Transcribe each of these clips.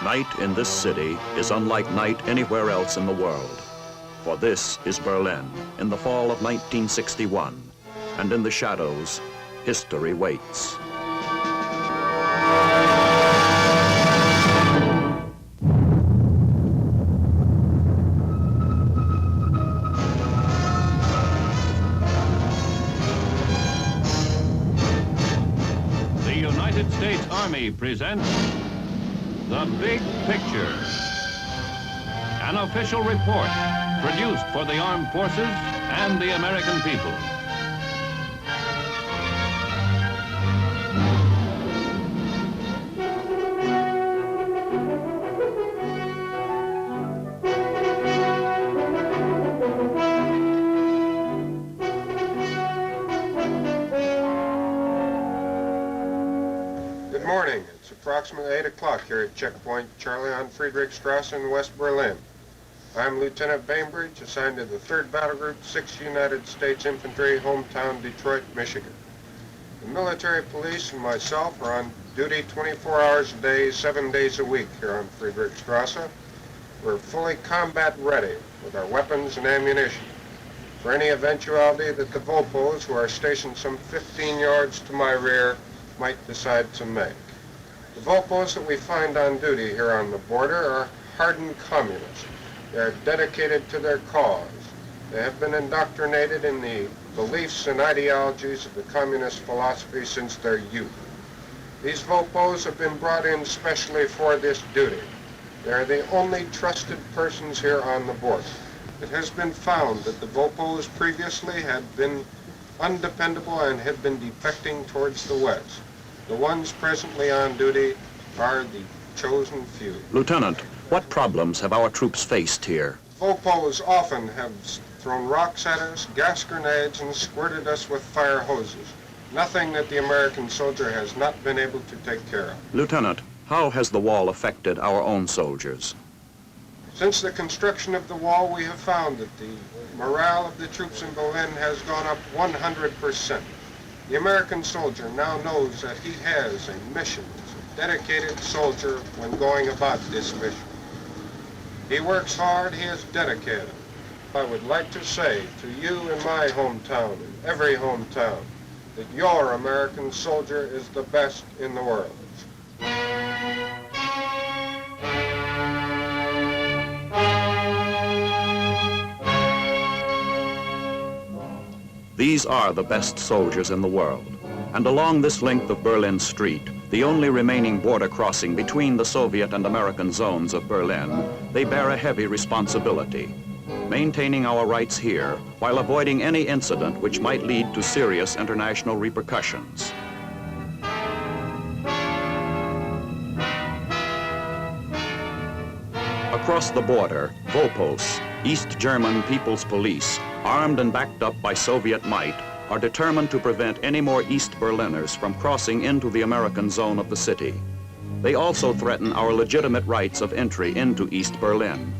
Night in this city is unlike night anywhere else in the world. For this is Berlin in the fall of 1961, and in the shadows, history waits. The United States Army presents The Big Picture, an official report produced for the armed forces and the American people. Good morning. It's approximately 8 o'clock here at Checkpoint Charlie on Friedrichstrasse in West Berlin. I'm Lieutenant Bainbridge, assigned to the 3rd Battle Group, 6th United States Infantry, hometown Detroit, Michigan. The military police and myself are on duty 24 hours a day, 7 days a week here on Friedrichstrasse. We're fully combat ready with our weapons and ammunition for any eventuality that the Vopos, who are stationed some 15 yards to my rear, might decide to make. The Vopos that we find on duty here on the border are hardened communists. They are dedicated to their cause. They have been indoctrinated in the beliefs and ideologies of the communist philosophy since their youth. These Vopos have been brought in specially for this duty. They are the only trusted persons here on the border. It has been found that the Vopos previously had been undependable and had been defecting towards the west. The ones presently on duty are the chosen few. Lieutenant, what problems have our troops faced here? Vopos often have thrown rocks at us, gas grenades, and squirted us with fire hoses. Nothing that the American soldier has not been able to take care of. Lieutenant, how has the wall affected our own soldiers? Since the construction of the wall, we have found that the morale of the troops in Berlin has gone up 100%. The American soldier now knows that he has a mission as a dedicated soldier when going about this mission. He works hard, he is dedicated. I would like to say to you in my hometown, in every hometown, that your American soldier is the best in the world. These are the best soldiers in the world. And along this length of Berlin Street, the only remaining border crossing between the Soviet and American zones of Berlin, they bear a heavy responsibility, maintaining our rights here while avoiding any incident which might lead to serious international repercussions. Across the border, Vopos, East German People's Police, armed and backed up by Soviet might, are determined to prevent any more East Berliners from crossing into the American zone of the city. They also threaten our legitimate rights of entry into East Berlin.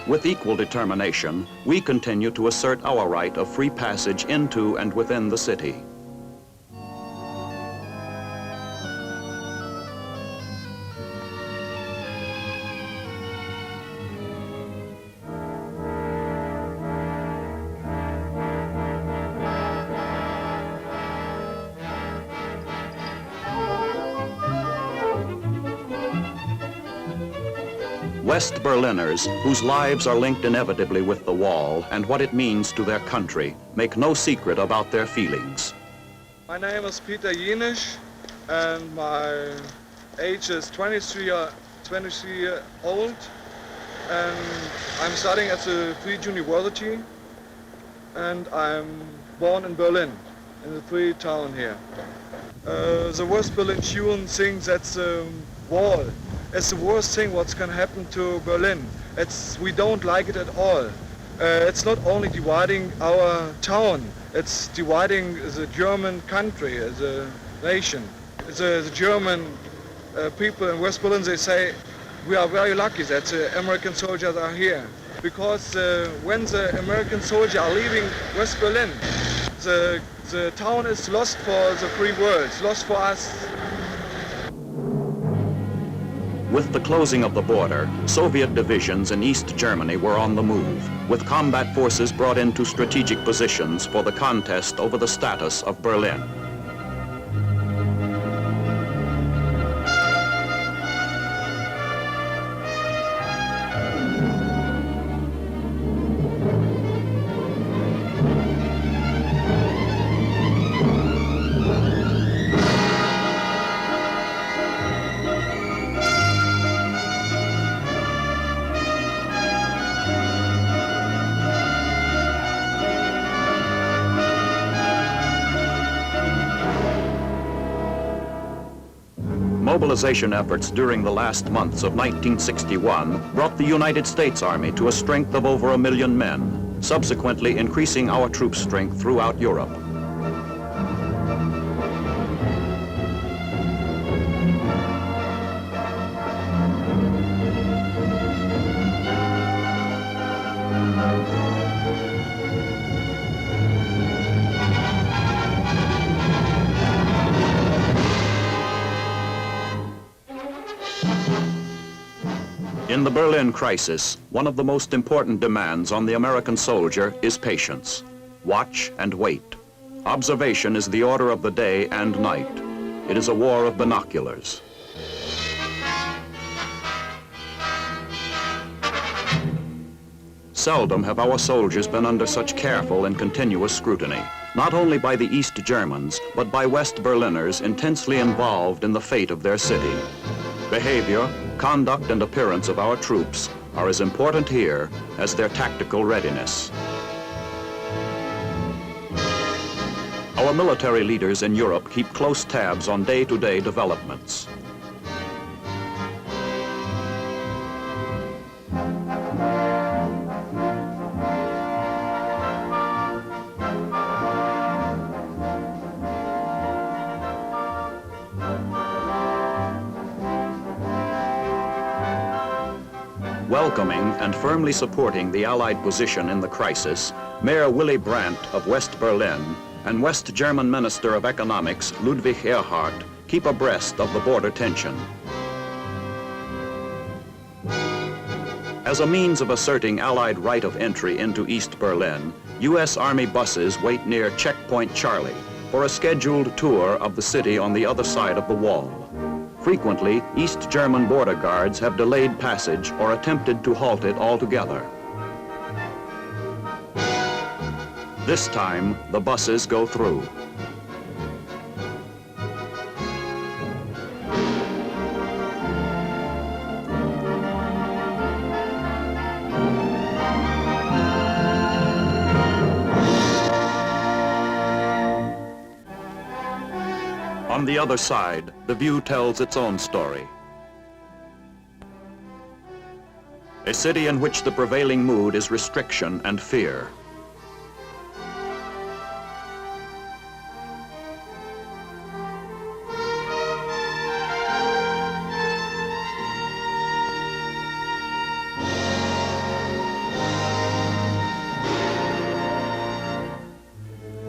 With equal determination, we continue to assert our right of free passage into and within the city. West Berliners, whose lives are linked inevitably with the wall and what it means to their country, make no secret about their feelings. My name is Peter Jenisch, and my age is 23 years old, and I'm studying at the Free University, and I'm born in Berlin, in the free town here. The West Berlin tune thinks that the wall is the worst thing what's going to happen to Berlin. We don't like it at all. It's not only dividing our town, it's dividing the German country, the nation. The German people in West Berlin, they say we are very lucky that the American soldiers are here, because when the American soldiers are leaving West Berlin, the town is lost for the free world, lost for us. With the closing of the border, Soviet divisions in East Germany were on the move, with combat forces brought into strategic positions for the contest over the status of Berlin. Mobilization efforts during the last months of 1961 brought the United States Army to a strength of over 1 million men, subsequently increasing our troop strength throughout Europe. In the Berlin crisis, one of the most important demands on the American soldier is patience. Watch and wait. Observation is the order of the day and night. It is a war of binoculars. Seldom have our soldiers been under such careful and continuous scrutiny, not only by the East Germans, but by West Berliners intensely involved in the fate of their city. Behavior, conduct, and appearance of our troops are as important here as their tactical readiness. Our military leaders in Europe keep close tabs on day-to-day developments. Welcoming and firmly supporting the Allied position in the crisis, Mayor Willy Brandt of West Berlin and West German Minister of Economics Ludwig Erhard keep abreast of the border tension. As a means of asserting Allied right of entry into East Berlin, U.S. Army buses wait near Checkpoint Charlie for a scheduled tour of the city on the other side of the wall. Frequently, East German border guards have delayed passage or attempted to halt it altogether. This time, the buses go through. On the other side, the view tells its own story. A city in which the prevailing mood is restriction and fear.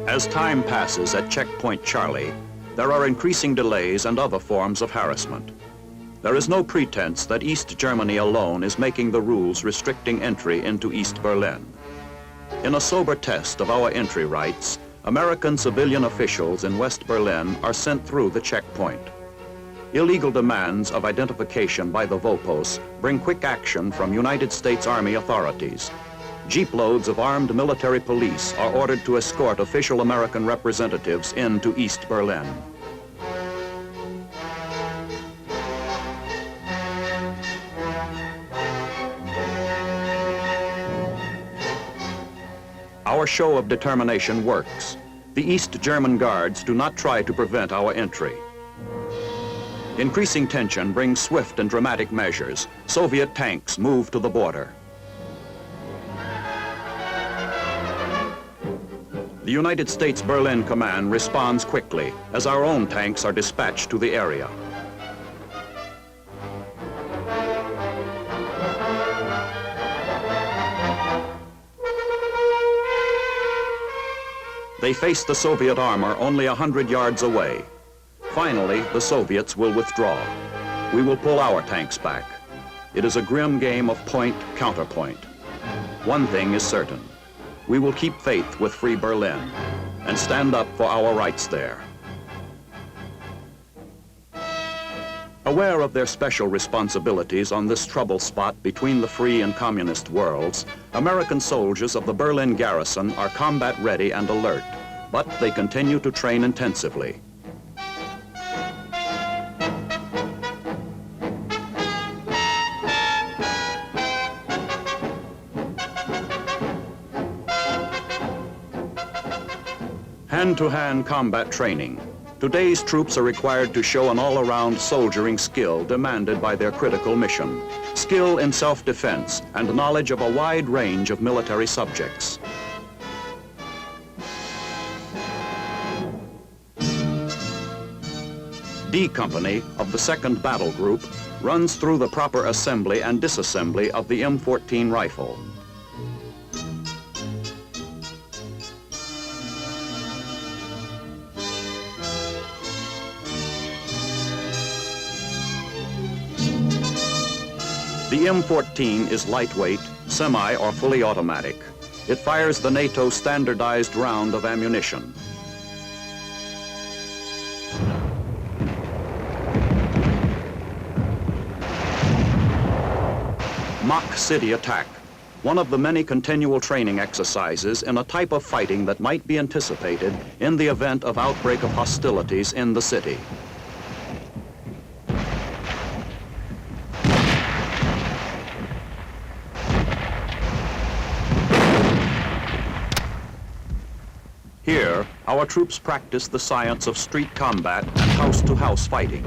As time passes at Checkpoint Charlie, there are increasing delays and other forms of harassment. There is no pretense that East Germany alone is making the rules restricting entry into East Berlin. In a sober test of our entry rights, American civilian officials in West Berlin are sent through the checkpoint. Illegal demands of identification by the VOPOS bring quick action from United States Army authorities. Jeeploads of armed military police are ordered to escort official American representatives into East Berlin. Our show of determination works. The East German guards do not try to prevent our entry. Increasing tension brings swift and dramatic measures. Soviet tanks move to the border. The United States Berlin Command responds quickly as our own tanks are dispatched to the area. They face the Soviet armor only 100 yards away. Finally, the Soviets will withdraw. We will pull our tanks back. It is a grim game of point, counterpoint. One thing is certain. We will keep faith with Free Berlin and stand up for our rights there. Aware of their special responsibilities on this trouble spot between the free and communist worlds, American soldiers of the Berlin garrison are combat ready and alert, but they continue to train intensively. Hand-to-hand combat training. Today's troops are required to show an all-around soldiering skill demanded by their critical mission, skill in self-defense, and knowledge of a wide range of military subjects. D Company of the 2nd Battle Group runs through the proper assembly and disassembly of the M14 rifle. The M14 is lightweight, semi or fully automatic. It fires the NATO standardized round of ammunition. Mock City Attack, one of the many continual training exercises in a type of fighting that might be anticipated in the event of outbreak of hostilities in the city. Here, our troops practice the science of street combat and house-to-house fighting.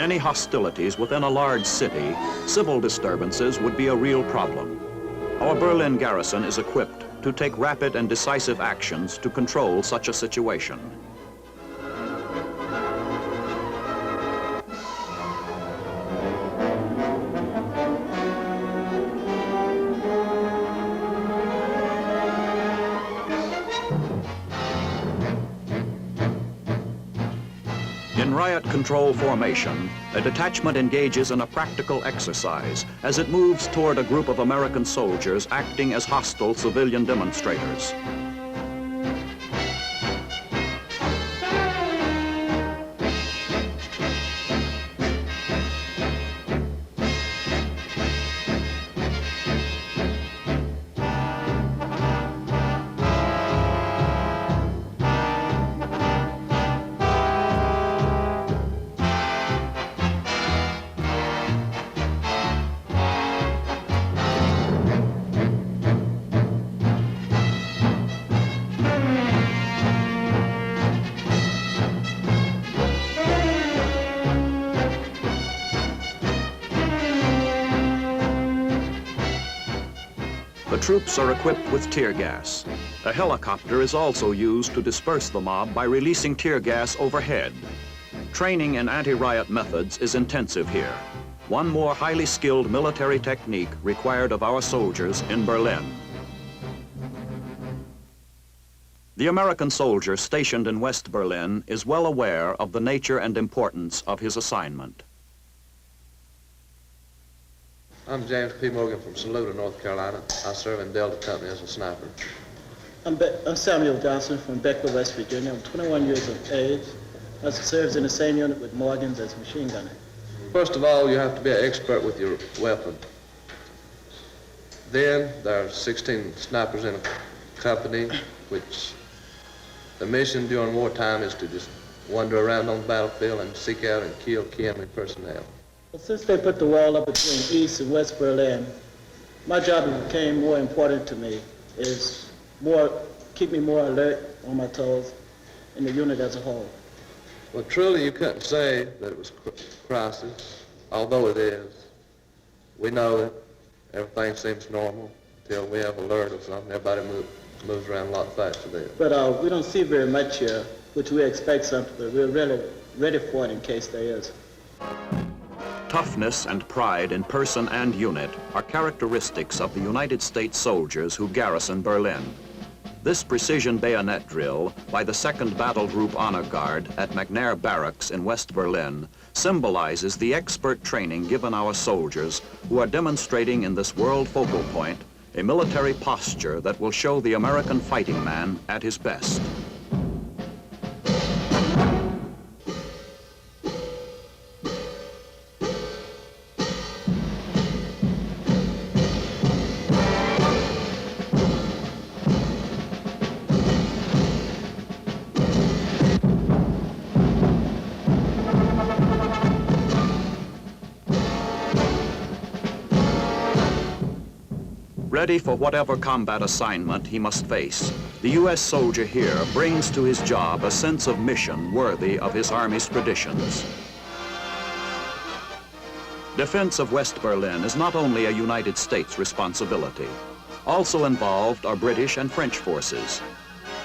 In any hostilities within a large city, civil disturbances would be a real problem. Our Berlin garrison is equipped to take rapid and decisive actions to control such a situation. In riot control formation, a detachment engages in a practical exercise as it moves toward a group of American soldiers acting as hostile civilian demonstrators. The troops are equipped with tear gas. A helicopter is also used to disperse the mob by releasing tear gas overhead. Training in anti-riot methods is intensive here. One more highly skilled military technique required of our soldiers in Berlin. The American soldier stationed in West Berlin is well aware of the nature and importance of his assignment. I'm James P. Morgan from Saluda, North Carolina. I serve in Delta Company as a sniper. I'm Samuel Johnson from Beckler, West Virginia. I'm 21 years of age. I serve in the same unit with Morgans as machine gunner. First of all, you have to be an expert with your weapon. Then there are 16 snipers in a company, which the mission during wartime is to just wander around on the battlefield and seek out and kill enemy personnel. Well, since they put the wall up between East and West Berlin, my job became more important to me, is keep me more alert on my toes in the unit as a whole. Well, truly you couldn't say that it was crisis, although it is. We know that everything seems normal until we have alert of something. Everybody moves around a lot faster there. But we don't see very much here, which we expect something, but we're really ready for it in case there is. Toughness and pride in person and unit are characteristics of the United States soldiers who garrison Berlin. This precision bayonet drill by the 2nd Battle Group Honor Guard at McNair Barracks in West Berlin symbolizes the expert training given our soldiers who are demonstrating in this world focal point a military posture that will show the American fighting man at his best. Ready for whatever combat assignment he must face, the U.S. soldier here brings to his job a sense of mission worthy of his Army's traditions. Defense of West Berlin is not only a United States responsibility. Also involved are British and French forces.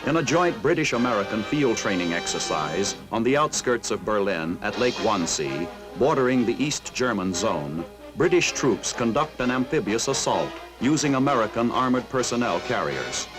In a joint British-American field training exercise on the outskirts of Berlin at Lake Wannsee, bordering the East German zone, British troops conduct an amphibious assault using American armored personnel carriers.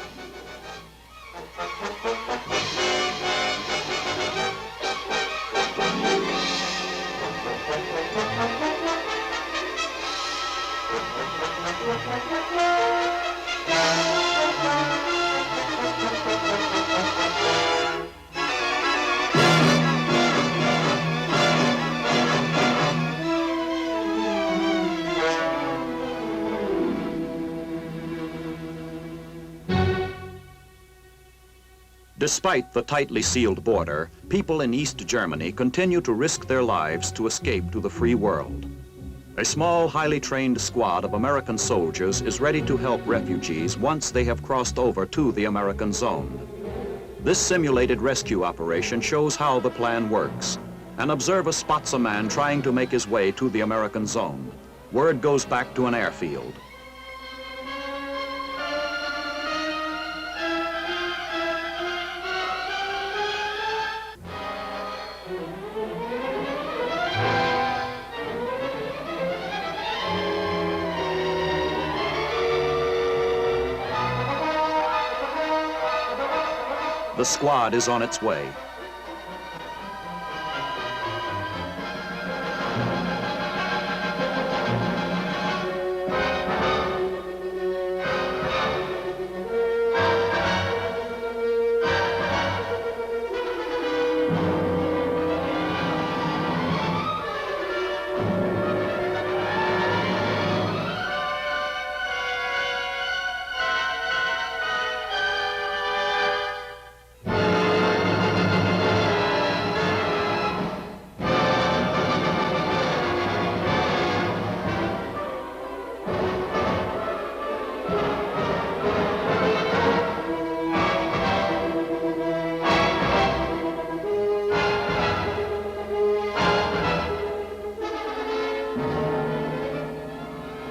Despite the tightly sealed border, people in East Germany continue to risk their lives to escape to the free world. A small, highly trained squad of American soldiers is ready to help refugees once they have crossed over to the American zone. This simulated rescue operation shows how the plan works. An observer spots a man trying to make his way to the American zone. Word goes back to an airfield. The squad is on its way.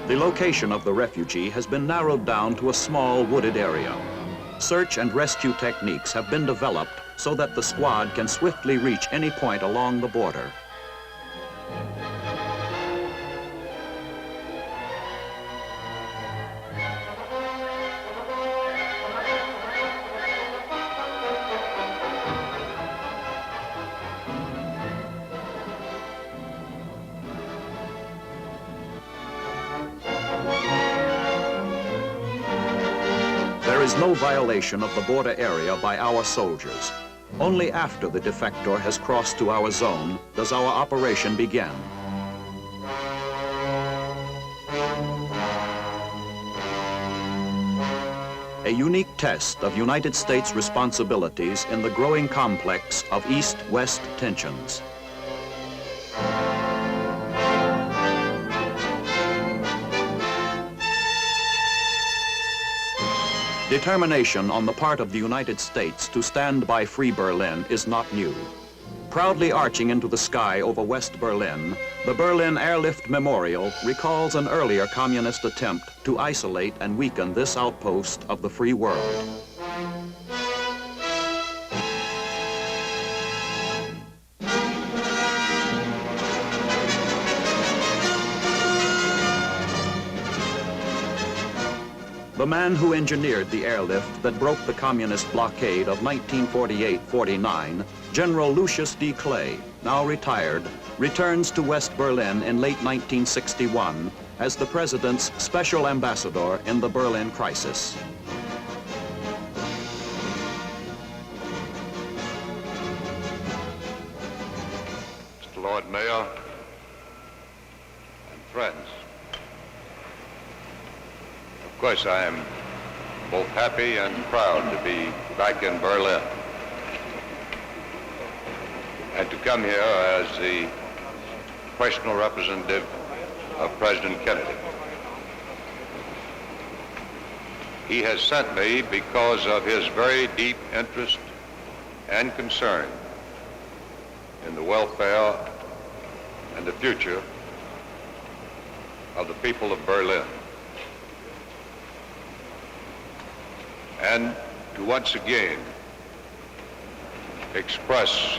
The location of the refugee has been narrowed down to a small wooded area. Search and rescue techniques have been developed so that the squad can swiftly reach any point along the border. There is no violation of the border area by our soldiers. Only after the defector has crossed to our zone does our operation begin. A unique test of United States responsibilities in the growing complex of East-West tensions. Determination on the part of the United States to stand by Free Berlin is not new. Proudly arching into the sky over West Berlin, the Berlin Airlift Memorial recalls an earlier communist attempt to isolate and weaken this outpost of the free world. The man who engineered the airlift that broke the communist blockade of 1948-49, General Lucius D. Clay, now retired, returns to West Berlin in late 1961 as the president's special ambassador in the Berlin crisis. Mr. Lord Mayor and friends, of course, I am both happy and proud to be back in Berlin and to come here as the personal representative of President Kennedy. He has sent me because of his very deep interest and concern in the welfare and the future of the people of Berlin, and to once again express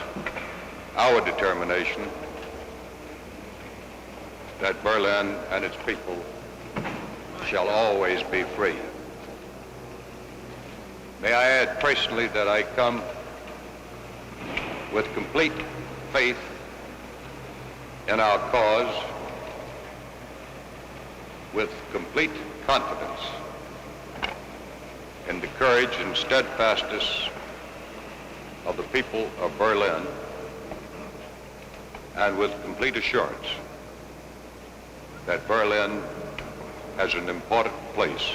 our determination that Berlin and its people shall always be free. May I add personally that I come with complete faith in our cause, with complete confidence in the courage and steadfastness of the people of Berlin, and with complete assurance that Berlin has an important place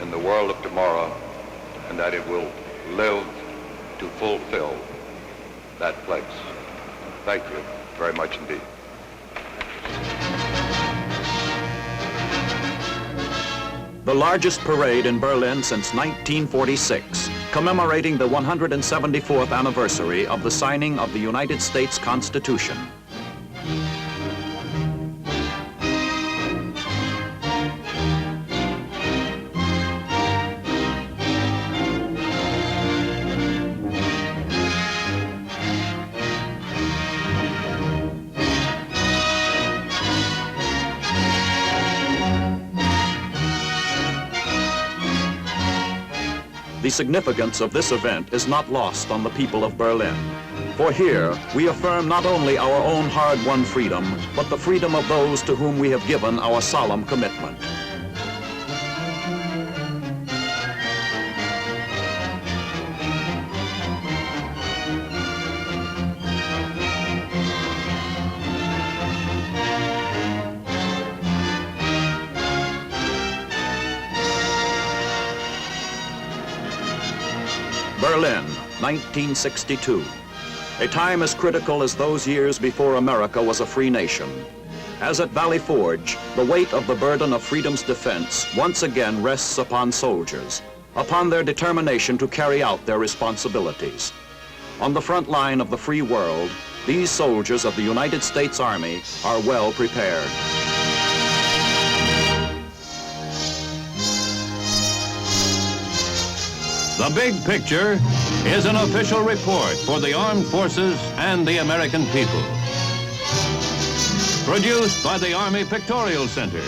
in the world of tomorrow, and that it will live to fulfill that place. Thank you very much indeed. The largest parade in Berlin since 1946, commemorating the 174th anniversary of the signing of the United States Constitution. The significance of this event is not lost on the people of Berlin. For here, we affirm not only our own hard-won freedom, but the freedom of those to whom we have given our solemn commitment. Berlin, 1962. A time as critical as those years before America was a free nation. As at Valley Forge, the weight of the burden of freedom's defense once again rests upon soldiers, upon their determination to carry out their responsibilities. On the front line of the free world, these soldiers of the United States Army are well prepared. The Big Picture is an official report for the armed forces and the American people. Produced by the Army Pictorial Center.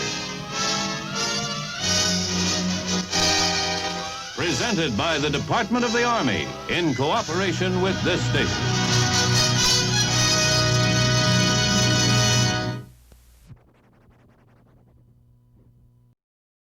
Presented by the Department of the Army in cooperation with this station.